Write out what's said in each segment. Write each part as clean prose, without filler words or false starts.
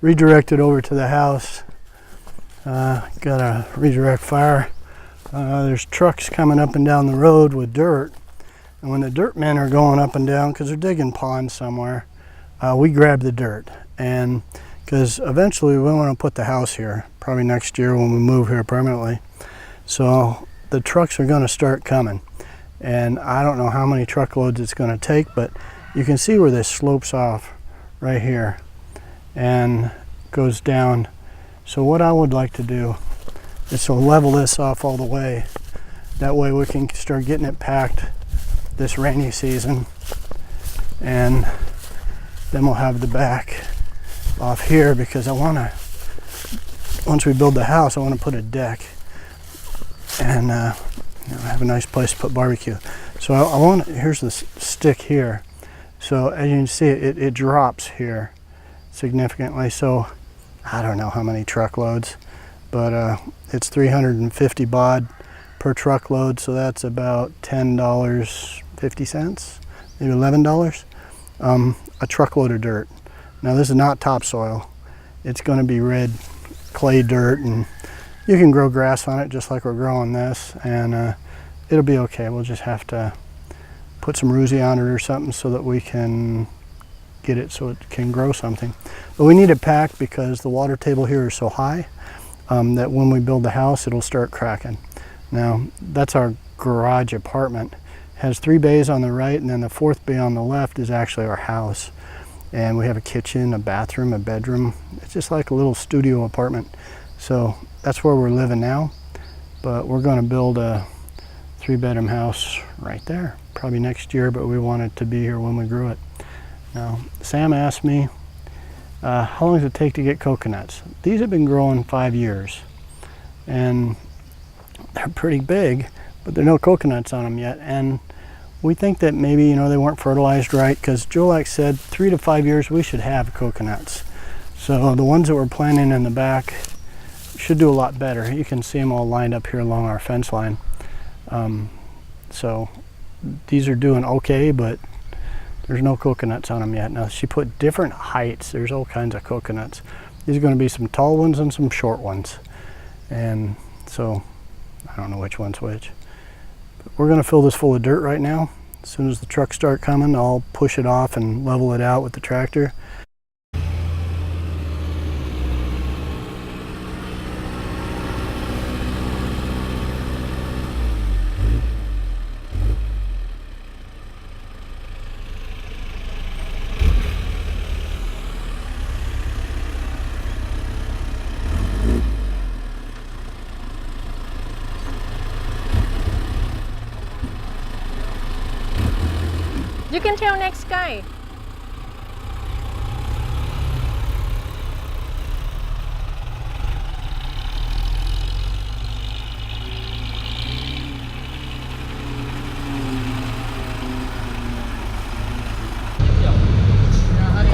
redirected over to the house. Got a redirect fire. There's trucks coming up and down the road with dirt. And when the dirt men are going up and down, because they're digging ponds somewhere, we grab the dirt. And because eventually we want to put the house here, probably next year when we move here permanently. So the trucks are going to start coming. And I don't know how many truckloads it's going to take, but you can see where this slopes off right here and goes down. So what I would like to do is to level this off all the way. That way we can start getting it packed this rainy season, and then we'll have the back off here, because I want to, once we build the house, I want to put a deck and have a nice place to put barbecue. So I want, here's the stick here. So as you can see, it drops here significantly. So I don't know how many truckloads, but it's 350 baud per truckload. So that's about $10.50, maybe $11, a truckload of dirt. Now this is not topsoil. It's going to be red clay dirt, and you can grow grass on it just like we're growing this, and it'll be okay. We'll just have to put some Ruzi on it or something so that we can get it so it can grow something. But we need it packed because the water table here is so high that when we build the house, it'll start cracking. Now that's our garage apartment. It has 3 bays on the right, and then the 4th bay on the left is actually our house. And we have a kitchen, a bathroom, a bedroom. It's just like a little studio apartment. So that's where we're living now. But we're going to build a 3-bedroom house right there, probably next year, but we want it to be here when we grew it. Now, Sam asked me, how long does it take to get coconuts? These have been growing 5 years, and they're pretty big, but there are no coconuts on them yet. And we think that maybe, you know, they weren't fertilized right, because Julalak said 3 to 5 years we should have coconuts. So the ones that we're planting in the back should do a lot better. You can see them all lined up here along our fence line. So these are doing okay, but there's no coconuts on them yet. Now she put different heights. There's all kinds of coconuts. These are going to be some tall ones and some short ones. And so I don't know which one's which. But we're going to fill this full of dirt right now. As soon as the trucks start coming, I'll push it off and level it out with the tractor. You can tell next guy. ค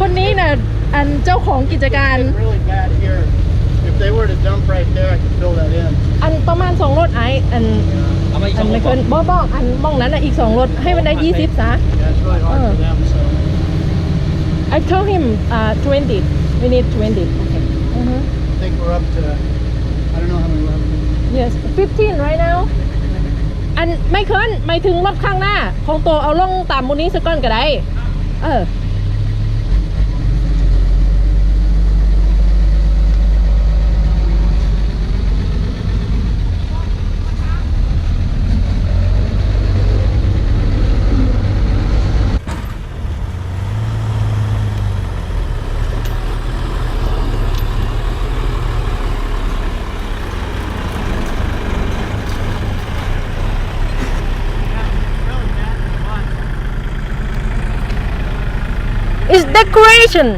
นนี้น่ะอันเจ้าของกิจการ Really bad here. If they were to dump right there, I could fill that in. อันประมาณ2รถไอ้อันไม่เกินบ่อันมองนั้นน่ะอีก2รถให้มันได้20ซะ Yeah, it's really hard for them, so. I told him 20. We need 20. Okay. I think we're up to, I don't know how many left. Yes, 15 right now. อันไม่เคินไม่ถึงรถข้างหน้าของตัวเอาลงตามมูนี้สักก้อนก็ได้It's decoration.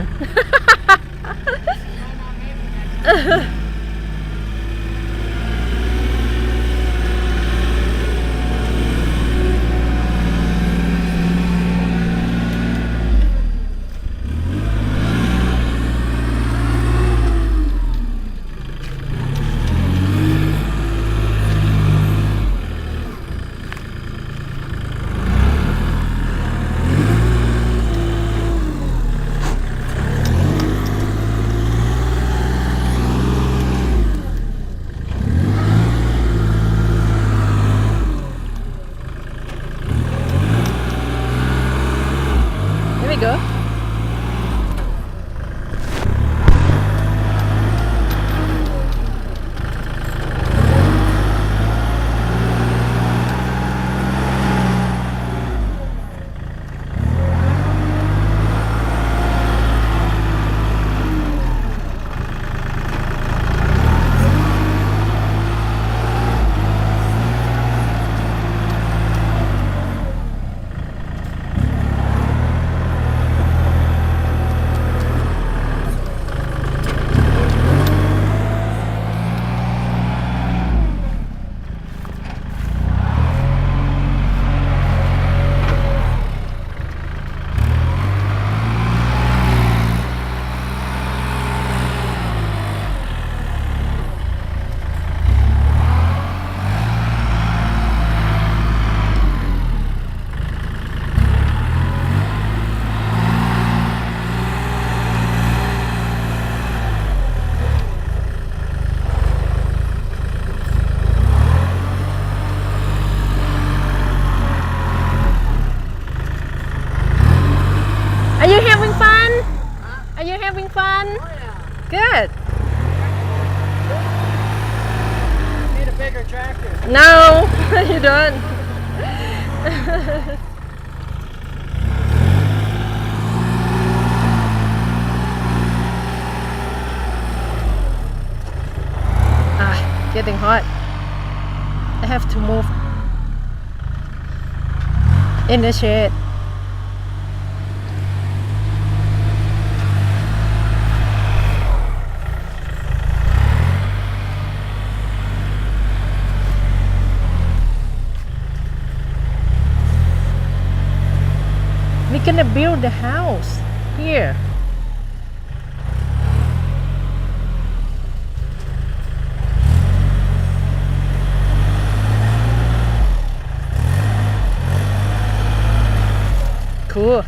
having fun? Oh yeah. Good. Need a bigger tractor. No, you don't. Getting hot. I have to move in the shade. We're gonna build the house here. Cool.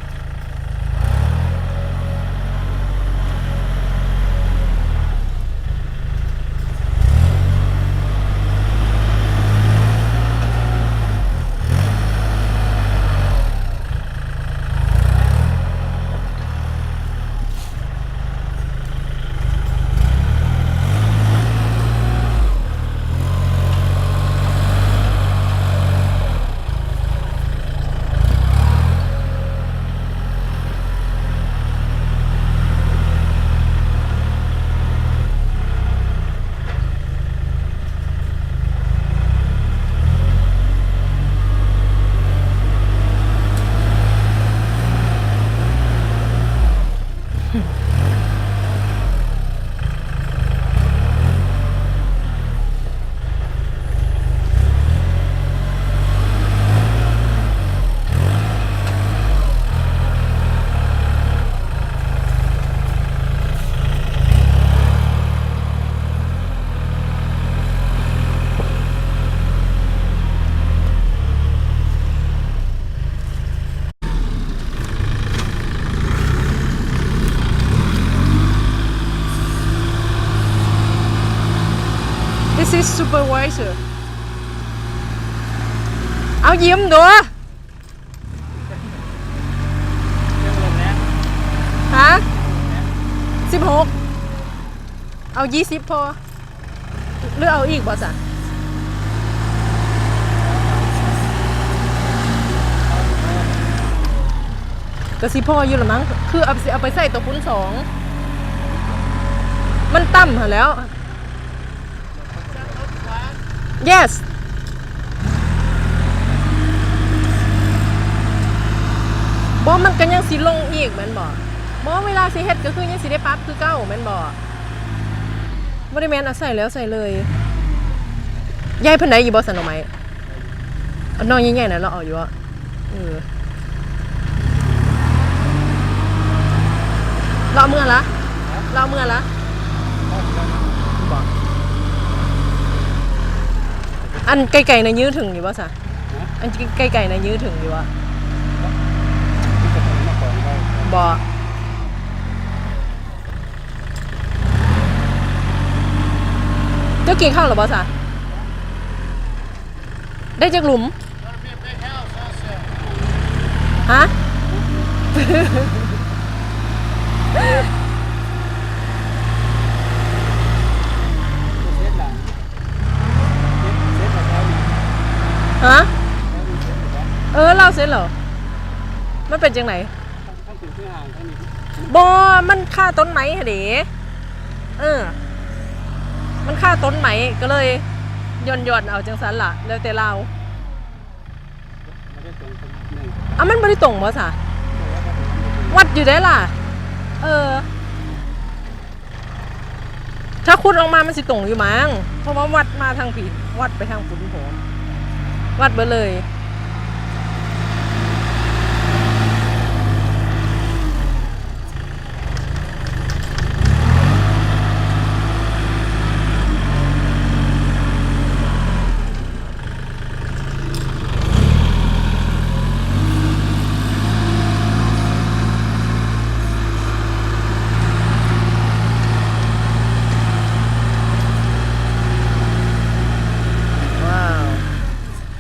This is supervisor เอายิ้มดูฮะ16เอา20พอหรือเอาอีกบ่จ๊ะก็สิพออยู่ละมั้งคือเอาไปใส่ตัวปุ้น2มันต่ำหาแล้วYes บ่มันก็ยังสิลงอีกแม่นบ่บ่เวลาสิเฮ็ดก็คือยังสิได้ปรับคือเก่าแม่นบ่บ่ได้แม่นเอาใส่แล้วใส่เลยยายเพิ่นได้อยู่บ่ซั่นเอาไหมเอาน้องใหญ่ๆน่ะเราเอาอยู่อ่ะเราเมื่อละบ่อันไกลๆน่ะยื้อถึงอยู่บ่ซะอันไกลๆน่ะยื้อถึงอยู่บ่บ่เจ้ากินข้าวหรือบ่ซะได้จากหลุมฮะฮะเราเสร็จเหรอมันเป็นจังไหนบอมันฆ่าต้นไม้ฮะเด๋มันฆ่าต้นไม้ก็เลยย่อนเอาจังสันล่ะแล้วแต่เรามันไม่ได้ตรงบ่สะวัดอยู่ได้ล่ะถ้าขุดออกมามันสิตรงอยู่มั้งเพราะว่าวัดมาทางผิดวัดไปทางฝุ่นผมวัดไปเลย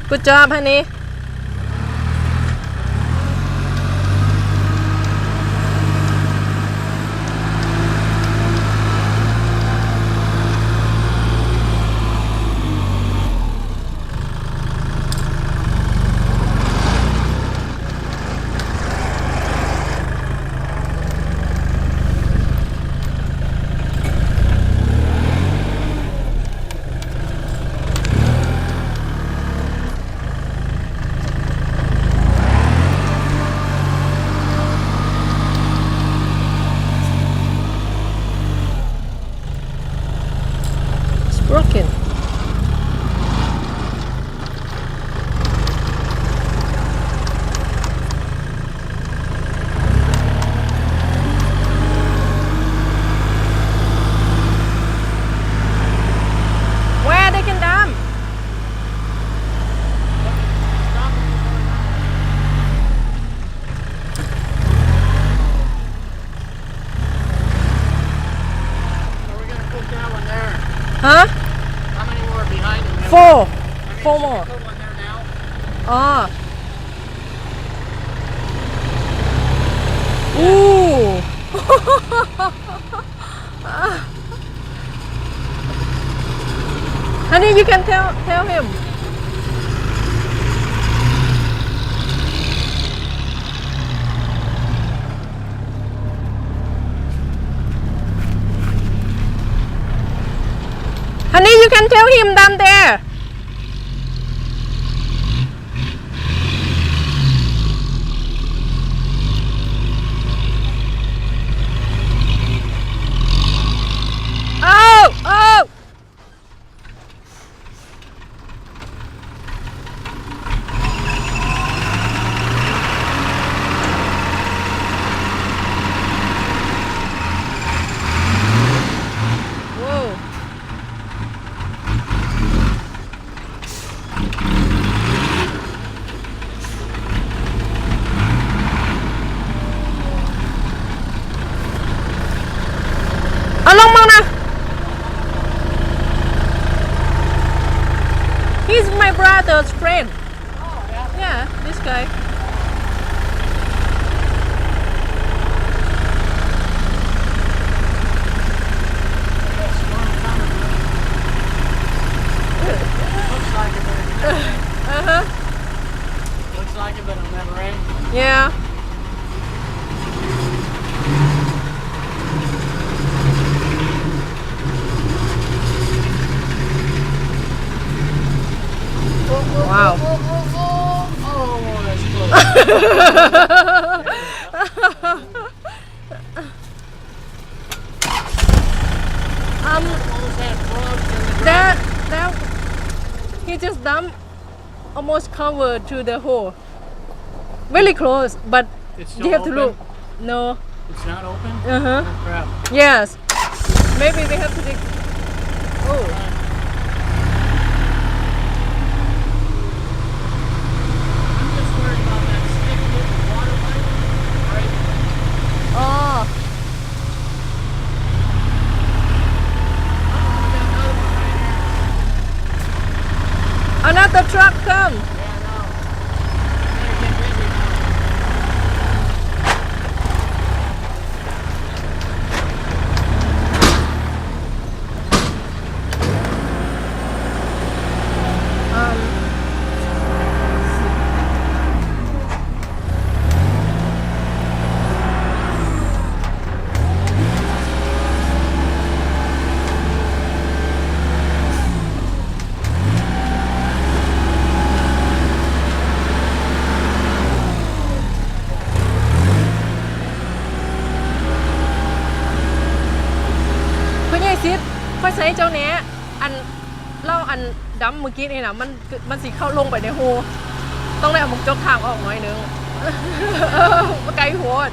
Good job, honey. Huh? How many more are behind him? Four. I mean, Four should we more. put one there now? Oh. Ooh. Honey, you can tell him. Honey, you can tell him down there. Oh, oh. Whoa. Along mana? He's my brother's friend. Oh, yeah. Yeah, this guy. Looks like it, but it'll never rain. Uh-huh. Looks like it, but it'll never rain. Yeah. Wow. Oh, that's close. Almost had frogs in the ground. that he just dumped almost covered to the hole. Really close, but It's you still have to open? look. No. It's not open? Uh-huh. Oh, crap. Yes. Maybe we have to dig. Oh. I'm just worried about that stick with the water pipe. Right? Oh. We got another one right here. Another truck come. Yeah, I know. Better get busy now.คุณยายซิดค่อยใช้เจ้าเนี้ยอันเล่าอันดำเมื่อกี้นี่นะมันสิเข้าลงไปในโฮต้องได้เอามุกจกทางออกหน่อยนึง ไกลโหด